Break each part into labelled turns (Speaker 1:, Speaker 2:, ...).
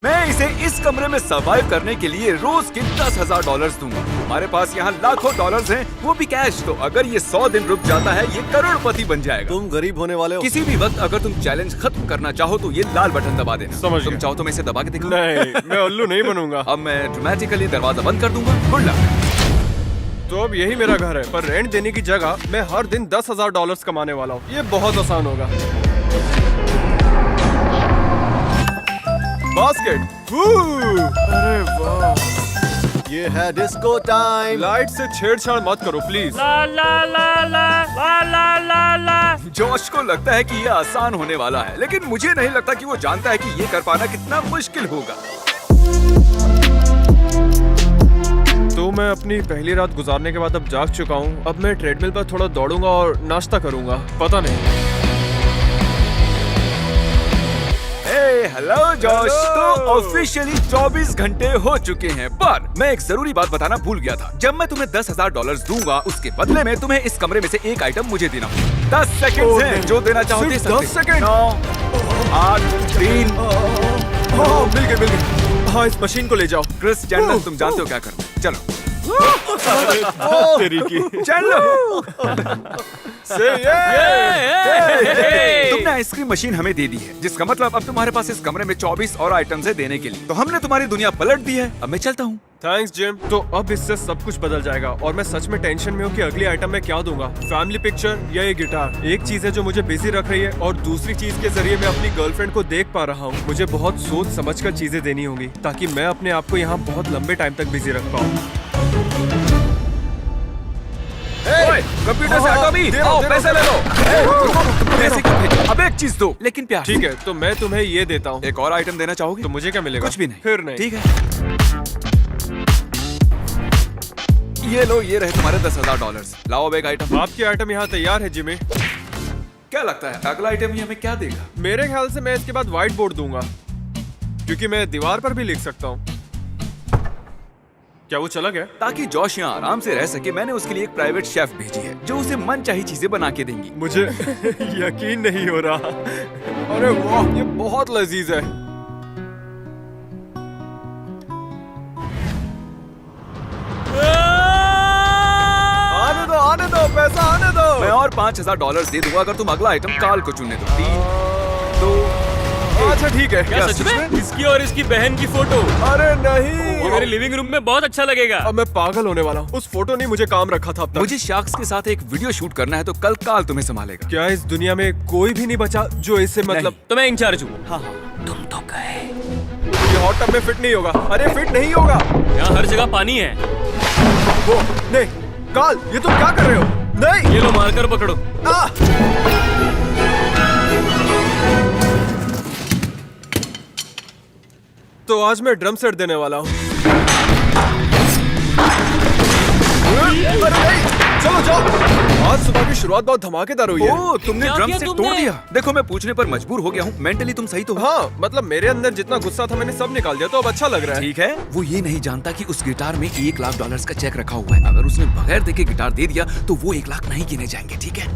Speaker 1: मैं इसे इस कमरे में सर्वाइव करने के लिए रोज के $10,000 दूंगा। हमारे पास यहाँ लाखों डॉलर्स हैं, वो भी कैश। तो अगर ये 100 दिन रुक जाता है, ये करोड़पति बन जाएगा।
Speaker 2: तुम गरीब होने वाले हो।
Speaker 1: किसी भी वक्त अगर तुम चैलेंज खत्म करना चाहो तो ये लाल बटन दबा देना।
Speaker 3: समझ
Speaker 1: तुम
Speaker 3: गया।
Speaker 1: चाहो तो मैं इसे दबा के दिखाऊं?
Speaker 3: नहीं, मैं उल्लू नहीं बनूंगा।
Speaker 1: अब मैं ड्रामेटिकली दरवाजा बंद कर दूंगा। Good luck.
Speaker 3: तो अब यही मेरा घर है, पर रेंट देने की जगह मैं हर दिन $10,000 कमाने वाला हूँ। ये बहुत आसान होगा। बास्केट। अरे वाह,
Speaker 2: ये है डिस्को टाइम।
Speaker 3: लाइट से छेड़छाड़ मत करो please.
Speaker 4: La La La La La La La La.
Speaker 1: Josh को लगता है कि ये आसान होने वाला है, लेकिन मुझे नहीं लगता कि वो जानता है कि ये कर पाना कितना मुश्किल होगा।
Speaker 3: तो मैं अपनी पहली रात गुजारने के बाद अब जाग चुका हूँ। अब मैं ट्रेडमिल पर थोड़ा दौड़ूंगा और नाश्ता करूंगा। पता नहीं।
Speaker 1: Hello Josh. तो ऑफिशियली 24 घंटे हो चुके हैं, पर मैं एक जरूरी बात बताना भूल गया था। जब मैं तुम्हें $10,000 दूंगा, उसके बदले में तुम्हें इस कमरे में से एक आइटम मुझे देना होगा। 10 सेकंड हैं, जो देना चाहो दे सकते।
Speaker 3: 10 सेकंड।
Speaker 1: 9 8 3।
Speaker 3: हाँ, मिल गए। हाँ, इस मशीन को ले जाओ।
Speaker 1: क्रिस चैंडलर, तुम जानते हो क्या करना। चलो
Speaker 3: तेरी की।
Speaker 1: चलो। तुमने आइसक्रीम मशीन हमें दे दी है, जिसका मतलब अब तुम्हारे पास इस कमरे में 24 और आइटम्स है देने के लिए। तो हमने तुम्हारी दुनिया पलट दी है। अब मैं चलता हूँ।
Speaker 3: Thanks gym. तो अब इससे सब कुछ बदल जाएगा और मैं सच में टेंशन में हूँ कि अगली आइटम में क्या दूंगा, फैमिली पिक्चर या ये गिटार। एक चीज है जो मुझे बिजी रख रही है और दूसरी चीज के जरिए मैं अपनी गर्लफ्रेंड को देख पा रहा हूँ। मुझे बहुत सोच समझ कर चीजें देनी होंगी ताकि मैं अपने आप को यहाँ बहुत लंबे टाइम तक बिजी रख पाऊँ।
Speaker 1: कंप्यूटर से हटो भी। आओ, पैसे ले लो। पैसे क्यों भेजो? अब एक चीज दो, लेकिन प्यार।
Speaker 3: ठीक है, तो मैं तुम्हें ये देता हूँ।
Speaker 1: एक और आइटम देना चाहोगे?
Speaker 3: तो मुझे क्या मिलेगा?
Speaker 1: कुछ भी नहीं।
Speaker 3: फिर नहीं।
Speaker 1: ठीक है, ये लो, ये रहे तुम्हारे $10,000। लाओ अब एक आइटम।
Speaker 3: आपकी आइटम यहाँ तैयार है जिमी।
Speaker 1: क्या लगता है अगला आइटम ये हमें क्या देगा?
Speaker 3: मेरे ख्याल से मैं इसके बाद व्हाइट बोर्ड दूंगा, क्योंकि मैं दीवार पर भी लिख सकता हूँ। क्या वो चला गया?
Speaker 1: ताकि जॉश यहाँ आराम से रह सके, मैंने उसके लिए एक प्राइवेट शेफ भेजी है जो उसे मनचाही चीजें बना के देंगी।
Speaker 3: मुझे यकीन नहीं हो रहा। अरे वाह, ये बहुत लजीज है। आने दो, पैसा आने दो।
Speaker 1: मैं और $5,000 दे दूंगा अगर तुम अगला आइटम काल को चुनने दो। 3 2
Speaker 3: अच्छा ठीक है।
Speaker 4: क्या सच में? इसकी और इसकी बहन की फोटो।
Speaker 3: अरे नहीं,
Speaker 4: ये मेरे लिविंग रूम में बहुत अच्छा लगेगा।
Speaker 3: अब मैं पागल होने वाला हूँ। उस फोटो ने मुझे काम रखा था अब तक।
Speaker 1: मुझे शार्क्स के साथ एक वीडियो शूट करना है, तो कल काल तुम्हें संभालेगा।
Speaker 3: क्या इस दुनिया में कोई भी नहीं बचा जो इससे मतलब?
Speaker 4: तो मैं इंचार्ज हूँ।
Speaker 1: हाँ हाँ, तुम तो गए।
Speaker 3: ये हॉट टब में फिट नहीं होगा। अरे फिट नहीं होगा।
Speaker 4: यहाँ हर जगह पानी है।
Speaker 3: वो नहीं, काल ये तुम क्या कर रहे हो? नहीं,
Speaker 4: ये लो, मारकर पकड़ो।
Speaker 3: तो आज मैं ड्रम सेट देने वाला हूँ। अरे नहीं, चलो जाओ। आज सुबह की शुरुआत बहुत धमाकेदार हुई है।
Speaker 1: ओह, तुमने
Speaker 4: क्या
Speaker 1: ड्रम
Speaker 4: किया
Speaker 1: से
Speaker 4: तुमने?
Speaker 1: तोड़ दिया। देखो, मैं पूछने पर मजबूर हो गया हूँ। मेंटली तुम सही तो हो।
Speaker 3: हाँ, मतलब मेरे अंदर जितना गुस्सा था मैंने सब निकाल दिया, तो अब अच्छा लग रहा है।
Speaker 1: ठीक है। वो ये नहीं जानता कि उस गिटार में $1,00,000 का चेक रखा हुआ है। अगर उसने बगैर देखे गिटार दे दिया तो वो 1 लाख नहीं गिने जाएंगे। ठीक है।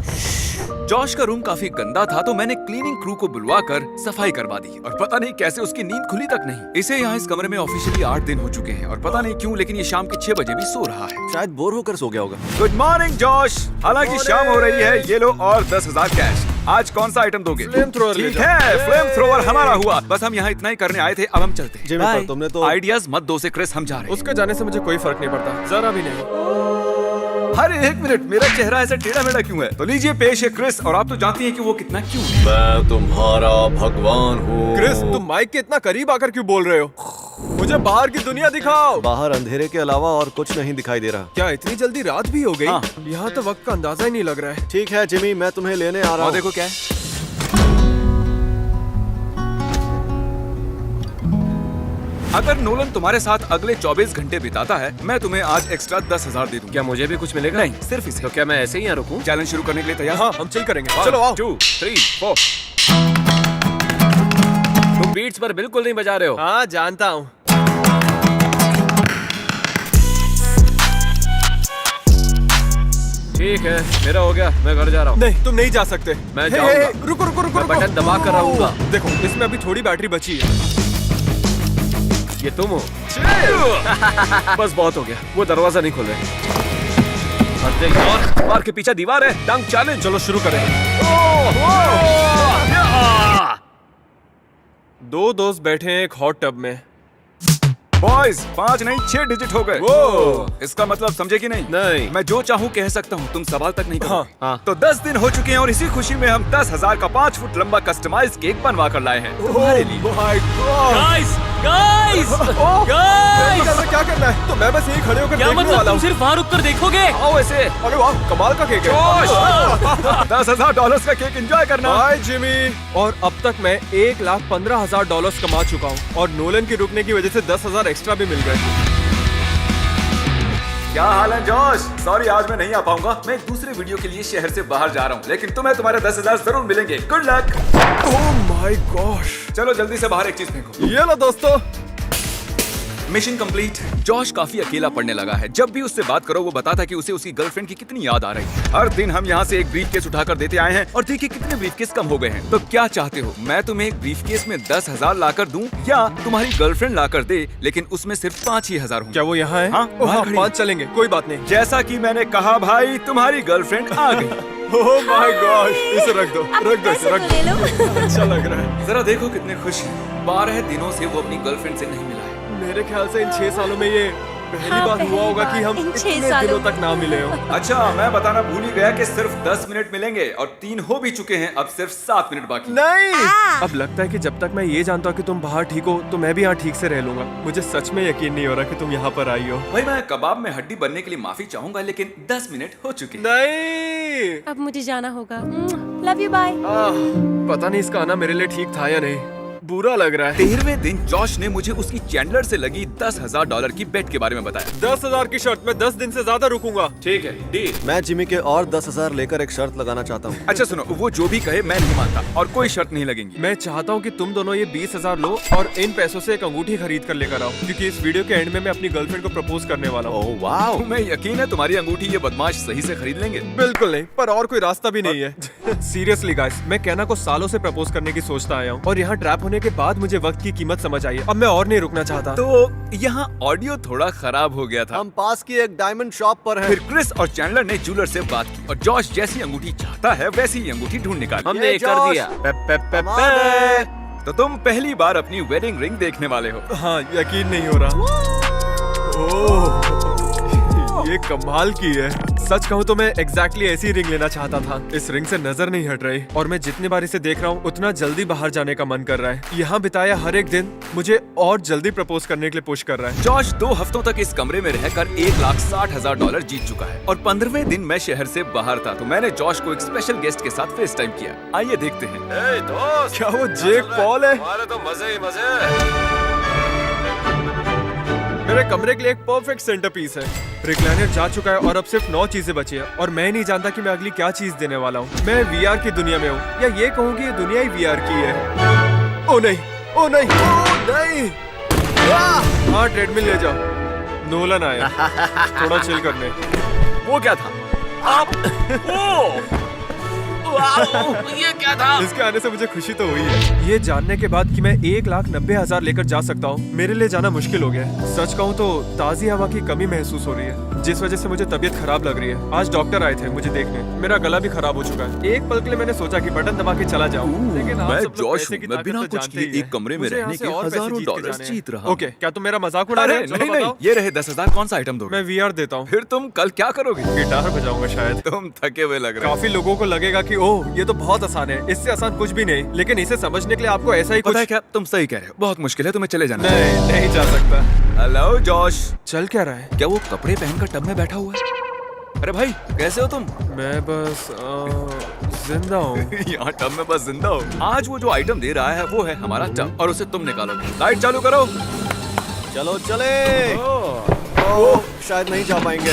Speaker 1: जॉश का रूम काफी गंदा था, तो मैंने क्लीनिंग क्रू को बुलवाकर सफाई करवा दी, और पता नहीं कैसे उसकी नींद खुली तक नहीं। इसे यहाँ इस कमरे में ऑफिशियली 8 दिन हो चुके हैं, और पता नहीं क्यों, लेकिन ये शाम के 6 बजे भी सो रहा है।
Speaker 2: शायद बोर होकर सो गया होगा।
Speaker 1: Good morning Josh. हालांकि शाम हो रही है। ये लो और 10,000 कैश। आज कौन सा आइटम दोगे?
Speaker 3: फ्लेम थ्रोअर ले
Speaker 1: ठीक
Speaker 3: जाओ।
Speaker 1: है, फ्लेम थ्रोअर हमारा हुआ। बस हम यहाँ इतना ही करने आए थे, अब हम चलते हैं।
Speaker 2: जिमी, पर तुमने तो
Speaker 1: आइडियाज मत दो से क्रिस, हम जा रहे हैं।
Speaker 3: उसके जाने से मुझे कोई फर्क नहीं पड़ता, जरा भी नहीं।
Speaker 1: अरे एक मिनट, मेरा चेहरा ऐसा टेढ़ा मेढ़ा क्यों है? तो लीजिए पेश है क्रिस, और आप तो जानती हैं कि वो कितना क्यूट है।
Speaker 2: मैं तुम्हारा भगवान हूँ।
Speaker 3: क्रिस, तुम माइक के इतना करीब आकर क्यों बोल रहे हो? मुझे बाहर की दुनिया दिखाओ।
Speaker 2: बाहर अंधेरे के अलावा और कुछ नहीं दिखाई दे रहा।
Speaker 3: क्या इतनी जल्दी रात भी हो गई?
Speaker 1: हाँ।
Speaker 3: यहाँ तो वक्त का अंदाजा ही नहीं लग रहा है।
Speaker 2: ठीक है जिमी, मैं तुम्हें लेने आ रहा
Speaker 1: और
Speaker 2: हूँ।
Speaker 1: देखो क्या है। अगर नोलन तुम्हारे साथ अगले 24 घंटे बिताता है, मैं तुम्हें आज एक्स्ट्रा 10,000 दे दूंगा।
Speaker 4: क्या मुझे भी कुछ मिलेगा?
Speaker 1: नहीं, सिर्फ इसे।
Speaker 4: तो क्या मैं ऐसे ही यहाँ रुकूं?
Speaker 1: चैलेंज शुरू करने के लिए तैयार?
Speaker 3: हाँ, हम चिल करेंगे। चलो आओ।
Speaker 1: 2 3 4।
Speaker 4: तुम बीट्स पर बिल्कुल नहीं बजा रहे हो।
Speaker 3: हाँ, जानता हूँ।
Speaker 4: ठीक है, मेरा हो गया, मैं घर जा रहा हूँ।
Speaker 3: नहीं, तुम नहीं जा सकते।
Speaker 4: मैं
Speaker 3: हे,
Speaker 4: जाऊंगा।
Speaker 3: हे, रुको रुको रुको
Speaker 4: मैं
Speaker 3: रुको।
Speaker 4: बटन दबा कर रहूंगा।
Speaker 3: देखो, इसमें अभी थोड़ी बैटरी बची है। ये तुम हो? बस बहुत हो गया, वो दरवाजा नहीं खोल रहे।
Speaker 1: अरे यार, मार के पीछे दीवार है।
Speaker 3: डंक चैलेंज, चलो शुरू करें। दो दोस्त बैठे हैं एक हॉट टब में।
Speaker 1: बॉयज 5 नहीं 6 डिजिट हो गए।
Speaker 3: वो
Speaker 1: इसका मतलब समझे कि नहीं?
Speaker 2: नहीं।
Speaker 1: मैं जो चाहूँ कह सकता हूँ, तुम सवाल तक नहीं करोगे।
Speaker 2: हाँ।
Speaker 1: तो 10 दिन हो चुके हैं और इसी खुशी में हम 10,000 का 5 फुट लंबा कस्टमाइज केक बनवा कर लाए हैं तुम्हारे लिए।
Speaker 4: गाइस गाइस गाइस
Speaker 3: कैसे क्या करना है? तो मैं बस यही खड़े होकर
Speaker 4: क्या
Speaker 3: देखने
Speaker 4: मतलब
Speaker 3: वाला
Speaker 4: तुम
Speaker 3: हूँ।
Speaker 4: सिर्फ वहाँ रुक कर देखोगे?
Speaker 1: आओ ऐसे।
Speaker 3: अरे वाह, कमाल का केक है।
Speaker 1: $10,000 का केक एंजॉय करना।
Speaker 3: Bye Jimmy. और अब तक मैं $1,15,000 कमा चुका हूँ और नोलन के रुकने की वजह से 10,000 एक्स्ट्रा भी मिल गए।
Speaker 1: क्या हाल है जॉश? सॉरी आज मैं नहीं आ पाऊंगा, मैं एक दूसरे वीडियो के लिए शहर से बाहर जा रहा हूँ, लेकिन तुम्हें तुम्हारे 10,000 जरूर मिलेंगे। Good luck.
Speaker 3: Oh my gosh.
Speaker 1: चलो जल्दी से बाहर एक चीज फेंको।
Speaker 3: ये लो दोस्तों।
Speaker 1: Mission complete. जॉश काफी अकेला पड़ने लगा है। जब भी उससे बात करो वो बताता कि उसे उसकी गर्लफ्रेंड की कितनी याद आ रही है। हर दिन हम यहाँ से एक ब्रीफकेस उठाकर देते आए हैं और देखिए कितने ब्रीफकेस कम हो गए हैं। तो क्या चाहते हो, मैं तुम्हें एक ब्रीफकेस में 10,000 लाकर दूं या तुम्हारी गर्लफ्रेंड लाकर दे, लेकिन उसमें सिर्फ 5 ही हजार होंगे।
Speaker 3: क्या वो यहाँ है?
Speaker 1: हाँ,
Speaker 3: ओह,
Speaker 1: बाहर खड़ी है।
Speaker 3: 5 चलेंगे, कोई बात नहीं।
Speaker 1: जैसा कि मैंने कहा भाई, तुम्हारी गर्लफ्रेंड आ गई।
Speaker 3: ओह माय गॉश, इसे रख दो, रख दो, इसे रख
Speaker 5: ले लो।
Speaker 3: दो। अच्छा लग रहा है।
Speaker 1: जरा देखो कितने खुश हैं। 12 दिनों से वो अपनी गर्लफ्रेंड से नहीं मिला है।
Speaker 3: मेरे ख्याल से इन 6 सालों में ये पहली
Speaker 5: हाँ,
Speaker 3: बार हुआ होगा
Speaker 5: पहली
Speaker 3: कि हम
Speaker 5: बार इन 6
Speaker 3: इतने
Speaker 5: सालों
Speaker 3: दिनों
Speaker 5: में।
Speaker 3: तक ना मिले हो।
Speaker 1: अच्छा, मैं बताना भूल ही गया कि सिर्फ 10 मिनट मिलेंगे और 3 हो भी चुके हैं। अब सिर्फ 7 मिनट बाकी।
Speaker 3: नहीं।
Speaker 5: आ!
Speaker 3: अब लगता है कि जब तक मैं ये जानता हूँ कि तुम बाहर ठीक हो तो मैं भी यहाँ ठीक से रह लूंगा। मुझे सच में यकीन नहीं हो रहा कि तुम यहाँ पर आई हो।
Speaker 1: भाई मैं कबाब में हड्डी बनने के लिए माफी चाहूंगा, लेकिन 10 मिनट हो चुके हैं।
Speaker 3: नहीं।
Speaker 5: अब मुझे जाना होगा। Love you, bye.
Speaker 3: पता नहीं इसका आना मेरे लिए ठीक था या नहीं। बुरा लग रहा है।
Speaker 1: 13वें दिन जॉश ने मुझे उसकी चैंडलर से लगी $10,000 की बेट के बारे में बताया।
Speaker 3: 10,000 की शर्त, मैं 10 दिन से ज्यादा रुकूंगा।
Speaker 1: ठीक है, डील।
Speaker 2: मैं जिमी के और 10,000 लेकर एक शर्त लगाना चाहता हूँ।
Speaker 1: अच्छा सुनो, वो जो भी कहे मैं नहीं मानता और कोई शर्त नहीं लगेंगी।
Speaker 3: मैं चाहता हूँ कि तुम दोनों ये 20,000 लो और इन पैसों से एक अंगूठी खरीद कर लेकर आओ, क्योंकि इस वीडियो के एंड में मैं अपनी गर्लफ्रेंड को प्रपोज करने वाला हूँ।
Speaker 2: ओह वाह।
Speaker 1: तुम्हें यकीन है तुम्हारी अंगूठी ये बदमाश सही से खरीद लेंगे?
Speaker 3: बिल्कुल नहीं, पर और कोई रास्ता भी नहीं है। सीरियसली गाइस, मैं कहना को सालों से प्रपोज करने की सोचता आया हूँ और यहाँ ट्रैप होने के बाद मुझे वक्त की कीमत समझ आई है। अब मैं और नहीं रुकना चाहता।
Speaker 1: तो यहाँ ऑडियो थोड़ा खराब हो गया था।
Speaker 2: हम पास की एक डायमंड शॉप पर हैं।
Speaker 1: फिर क्रिस और चैंडलर ने जूलर से बात की और जॉश जैसी अंगूठी चाहता है वैसी ही अंगूठी ढूंढ निकाली।
Speaker 2: हमने कर दिया।
Speaker 1: तो तुम पहली बार अपनी वेडिंग रिंग देखने वाले हो।
Speaker 3: हाँ, यकीन नहीं हो रहा। ओह, ये कमाल की है। सच कहूँ तो मैं एग्जैक्टली ऐसी रिंग लेना चाहता था। इस रिंग से नजर नहीं हट रही और मैं जितनी बार इसे देख रहा हूँ उतना जल्दी बाहर जाने का मन कर रहा है। यहाँ बिताया हर एक दिन मुझे और जल्दी प्रपोज करने के लिए पुश कर रहा है।
Speaker 1: जॉश 2 हफ्तों तक इस कमरे में रहकर $1,60,000 जीत चुका है और 15वें दिन मैं शहर से बाहर था, तो मैंने जॉश को एक स्पेशल गेस्ट के साथ फेस टाइम किया। आइए देखते हैं।
Speaker 2: दोस्त,
Speaker 3: क्या वो जेक पॉल है?
Speaker 2: हमारे तो मजे ही मजे।
Speaker 3: मेरे कमरे के लिए एक परफेक्ट सेंटर पीस है। रिक्लाइनर जा चुका है और अब सिर्फ 9 चीजें बची है और मैं नहीं जानता कि मैं अगली क्या चीज देने वाला हूँ। मैं VR की दुनिया में हूँ या ये कहूँ कि ये दुनिया ही VR की है। ओ नहीं, ओ नहीं, ओ नहीं। हाँ, ट्रेडमिल ले जाओ। नोलन आया थोड़ा चिल करने।
Speaker 1: वो क्या था? ये क्या था?
Speaker 3: इसके आने से मुझे खुशी तो हुई है। ये जानने के बाद कि मैं 1,90,000 लेकर जा सकता हूँ मेरे लिए जाना मुश्किल हो गया है। सच कहूँ तो ताज़ी हवा की कमी महसूस हो रही है, जिस वजह से मुझे तबीयत खराब लग रही है। आज डॉक्टर आए थे मुझे देखने। मेरा गला भी खराब हो चुका है। एक पल के लिए मैंने सोचा कि बटन दबा के चला जाऊँ, लेकिन आप
Speaker 1: मैं
Speaker 3: सब लोग
Speaker 1: जॉश
Speaker 3: पैसे
Speaker 1: हूँ।
Speaker 3: की
Speaker 1: मैं
Speaker 3: ताकत
Speaker 1: बिना
Speaker 3: तो
Speaker 1: कुछ
Speaker 3: जानते
Speaker 1: किए
Speaker 3: ही हैं।
Speaker 1: एक कमरे में
Speaker 3: मुझे यहाँ
Speaker 1: रहने
Speaker 3: से
Speaker 1: के
Speaker 3: और पैसे
Speaker 1: हजारों
Speaker 3: जीत के
Speaker 1: डॉलर्स
Speaker 3: जाने हैं।
Speaker 1: जीत रहा हूँ।
Speaker 3: ओके, क्या तुम मेरा मजाक उड़ा
Speaker 1: अरे
Speaker 3: रहे हो? चलो
Speaker 1: नहीं नहीं,
Speaker 3: बताओ।
Speaker 1: ये रहे 10,000। कौन सा आइटम दोगे?
Speaker 3: मैं VR देता हूँ।
Speaker 1: फिर तुम कल क्या करोगे?
Speaker 3: गिटार बजाऊंगा शायद।
Speaker 1: तुम थके हुए लग रहे हो।
Speaker 3: काफी लोगों को लगेगा कि ओह ये तो बहुत आसान है, इससे आसान कुछ भी नहीं, लेकिन इसे समझने के लिए आपको ऐसा ही
Speaker 1: पता है
Speaker 3: कुछ।
Speaker 1: क्या, तुम सही कह रहे हो। बहुत मुश्किल है, तुम्हें चले जाना।
Speaker 3: नहीं, नहीं जा सकता।
Speaker 1: हेलो जॉश,
Speaker 3: चल क्या रहा है?
Speaker 1: क्या वो कपड़े पहनकर टब में बैठा हुआ है? अरे भाई कैसे हो तुम?
Speaker 3: मैं बस जिंदा हूँ।
Speaker 1: यहाँ टब में बस जिंदा हो। आज वो जो आइटम दे रहा है वो है हमारा टब और उसे तुम निकालोगे। लाइट चालू करो।
Speaker 2: चलो चले। ओह, शायद नहीं जा पाएंगे।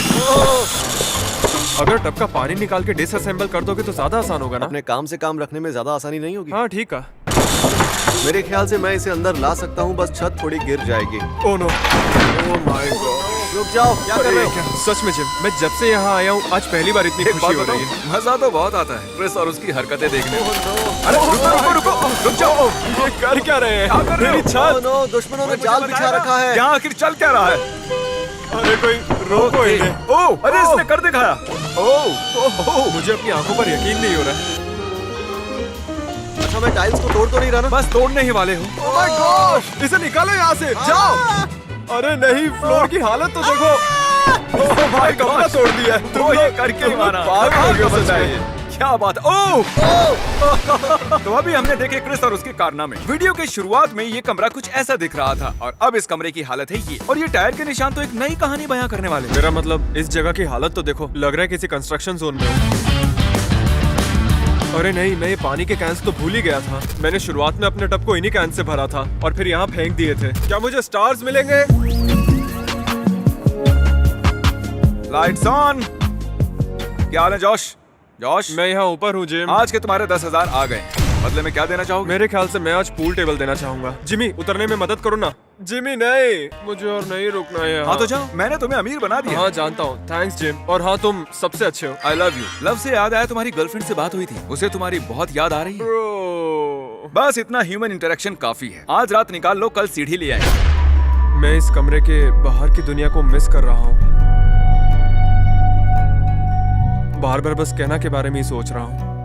Speaker 3: अगर टब का पानी निकाल के डिसअसेंबल कर दोगे तो ज्यादा आसान होगा ना?
Speaker 2: अपने काम से काम रखने में ज्यादा आसानी नहीं होगी।
Speaker 3: हाँ ठीक है।
Speaker 2: मेरे ख्याल से मैं इसे अंदर ला सकता हूँ, बस छत थोड़ी गिर जाएगी।
Speaker 3: Oh no, oh my God.
Speaker 2: रुक जाओ, क्या कर रहे हो?
Speaker 3: सच में जिम, मैं जब से यहाँ आया हूँ आज पहली बार इतनी
Speaker 1: एक
Speaker 3: खुशी
Speaker 1: बात
Speaker 3: हो
Speaker 1: बताऊं,
Speaker 3: रही है।
Speaker 1: मजा तो बहुत आता है क्रिस और उसकी हरकतें देखने में। अरे रुको, रुक जाओ।
Speaker 3: ये कर क्या रहे हैं?
Speaker 1: क्या कर रहे हो?
Speaker 3: मेरी छत।
Speaker 2: नो, दुश्मनों ने जाल बिछा रखा है।
Speaker 1: यहाँ आखिर चल क्या रहा है?
Speaker 3: अरे कोई रोको इन्हें।
Speaker 1: ओह, अरे इसने कर दिखाया। ओह,
Speaker 3: मुझे अपनी आंखों पर यकीन नहीं हो रहा है।
Speaker 2: अच्छा, मैं टाइल्स को तोड़ तो नहीं रहा ना?
Speaker 1: बस तोड़ने ही वाले हो।
Speaker 3: Oh my gosh! इसे निकालो यहाँ से, जाओ। अरे नहीं, फ्लोर की हालत तो देखो। Oh my God! तोड़ दिया है।
Speaker 1: तो ये करके ही माना।
Speaker 3: पागल हो गए सच में।
Speaker 1: क्या बात है? ओह! तो अभी हमने देखे क्रिस और उसके कारनामे। वीडियो के शुरुआत में ये कमरा कुछ ऐसा दिख रहा था और अब इस कमरे की हालत है ये। और ये टायर के निशान तो एक नई कहानी बयां करने वाले।
Speaker 3: मेरा मतलब इस जगह की हालत तो देखो, लग रहा है किसी कंस्ट्रक्शन जोन में हूँ। अरे नहीं, मैं ये पानी के कैंस तो भूल ही गया था। मैंने शुरुआत में अपने टब को इन्हीं कैन से भरा था और फिर यहाँ फेंक दिए थे। क्या मुझे स्टार्स मिलेंगे?
Speaker 1: Lights on. क्या हाल है जॉश? जॉश,
Speaker 3: मैं यहाँ ऊपर हूँ जिम।
Speaker 1: आज के तुम्हारे 10,000 आ गए। बदले में क्या देना चाहोगे?
Speaker 3: मेरे ख्याल से मैं आज पूल टेबल देना चाहूंगा। जिमी, उतरने में मदद करो ना। जिमी नहीं, मुझे और नहीं रुकना है यहाँ।
Speaker 1: हाँ तो जाओ, मैंने तुम्हें अमीर बना दिया।
Speaker 3: हाँ जानता हूँ, थैंक्स जिम। और हाँ, तुम सबसे अच्छे हो।
Speaker 1: I love you. लव से याद आया, तुम्हारी गर्लफ्रेंड से बात हुई थी, उसे तुम्हारी बहुत याद आ रही है।
Speaker 3: Bro,
Speaker 1: बस इतना ह्यूमन इंटरेक्शन काफी है। आज रात निकाल लो, कल सीढ़ी ले आए।
Speaker 3: मैं इस कमरे के बाहर की दुनिया को मिस कर रहा हूँ। बार बार बस कहना के बारे में ही सोच रहा हूँ।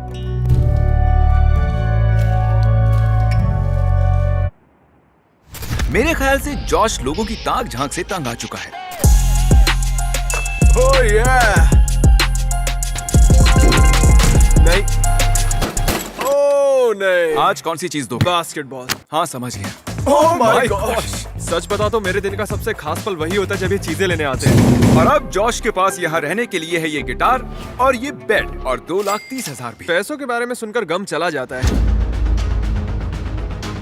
Speaker 1: मेरे ख्याल से जॉश लोगों की ताक झांक से तंग आ चुका है।
Speaker 3: Oh yeah! नहीं। Oh नहीं।
Speaker 1: आज कौन सी चीज दो?
Speaker 3: बास्केटबॉल।
Speaker 1: हाँ समझ गया।
Speaker 3: Oh my gosh! सच बता तो मेरे दिन का सबसे खास पल वही होता है जब ये चीजें लेने आते हैं।
Speaker 1: और अब जॉश के पास यहाँ रहने के लिए है ये गिटार और ये बेड और 2,30,000 भी।
Speaker 3: पैसों के बारे में सुनकर गम चला जाता है।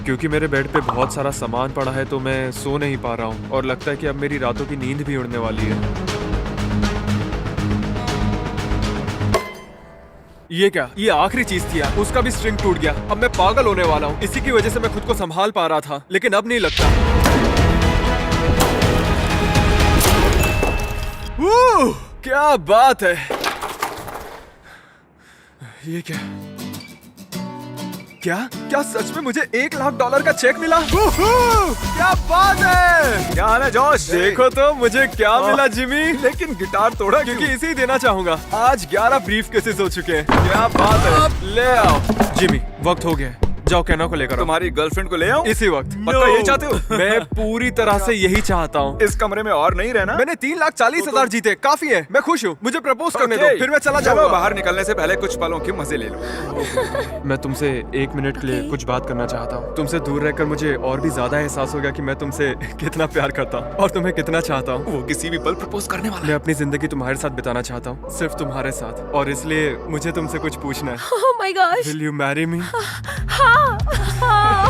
Speaker 3: क्योंकि मेरे बेड पे बहुत सारा सामान पड़ा है तो मैं सो नहीं पा रहा हूँ और लगता है कि अब मेरी रातों की नींद भी उड़ने वाली है। ये क्या? ये आखिरी चीज थी यार। उसका भी स्ट्रिंग टूट गया। अब मैं पागल होने वाला हूँ। इसी की वजह से मैं खुद को संभाल पा रहा था, लेकिन अब नहीं लगता। क्या बात है। ये क्या? क्या सच में मुझे $1,00,000 का चेक मिला? क्या बात है।
Speaker 1: क्या हाल है जॉश?
Speaker 3: देखो तो मुझे क्या मिला जिमी।
Speaker 1: लेकिन गिटार तोड़ा
Speaker 3: क्योंकि इसे ही देना चाहूंगा। आज 11 ब्रीफ केसेस हो चुके हैं। क्या बात है। ले आओ जिमी, वक्त हो गया है। जाओ कैना को लेकर आओ।
Speaker 1: तुम्हारी गर्लफ्रेंड को ले आऊं?
Speaker 3: इसी वक्त।
Speaker 1: पक्का यही चाहते हो?
Speaker 3: मैं पूरी तरह से यही चाहता हूँ।
Speaker 1: इस कमरे में और नहीं रहना?
Speaker 3: मैंने 3,40,000 जीते, काफी है। मैं खुश हूँ। मुझे प्रपोज करने दो, फिर मैं चला
Speaker 1: चलो,
Speaker 3: जाऊंगा।
Speaker 1: बाहर निकलने से पहले कुछ पलों के मजे ले लो।
Speaker 3: मैं तुमसे 1 मिनट के लिए कुछ बात करना चाहता हूँ। तुमसे दूर रहकर मुझे और भी ज्यादा एहसास हो गया कि मैं तुमसे कितना प्यार करता हूँ और तुम्हें कितना चाहता हूँ।
Speaker 1: वो किसी भी पल प्रपोज करने वाला
Speaker 3: मैं अपनी जिंदगी तुम्हारे साथ बिताना चाहता हूँ, सिर्फ तुम्हारे साथ। और इसलिए मुझे तुमसे कुछ पूछना है।
Speaker 5: Oh my gosh!
Speaker 3: Will you marry me?
Speaker 5: हाँ, हाँ।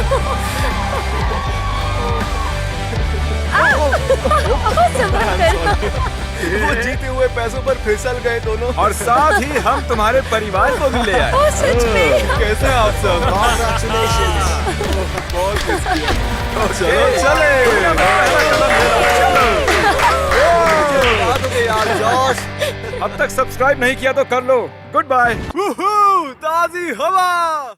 Speaker 5: संभल कर।
Speaker 3: वो जीते हुए पैसों पर फिसल गए दोनों।
Speaker 1: और साथ ही हम तुम्हारे परिवार को भी ले आए।
Speaker 5: ओह सच में।
Speaker 3: कैसे हैं आप सब? चलो चले।
Speaker 2: यार जॉश,
Speaker 1: अब तक सब्सक्राइब नहीं किया तो कर लो। Good bye.
Speaker 3: ताज़ी हवा।